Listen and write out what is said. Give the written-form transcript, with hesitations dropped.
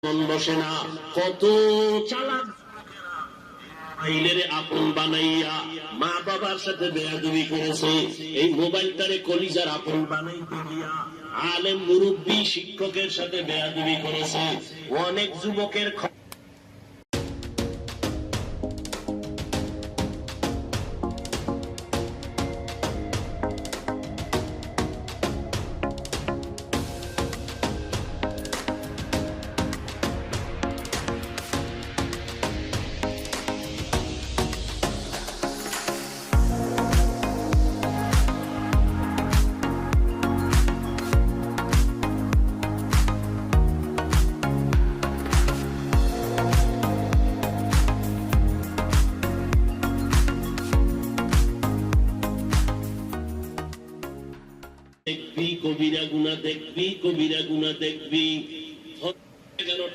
মন বসে না। কত চালাক মোবাইলের আপন বানাইয়া মা বাবার সাথে বেয়াদবি করেছে। এই মোবাইলটারে কলিজার আপন বানাইতে গিয়া আলেম মুরব্বী শিক্ষকের সাথে বেয়াদবি করেছে। অনেক যুবকের দেখবি, কবিরা গুনাহ দেখবি, কবিরা গুনাহ দেখবি।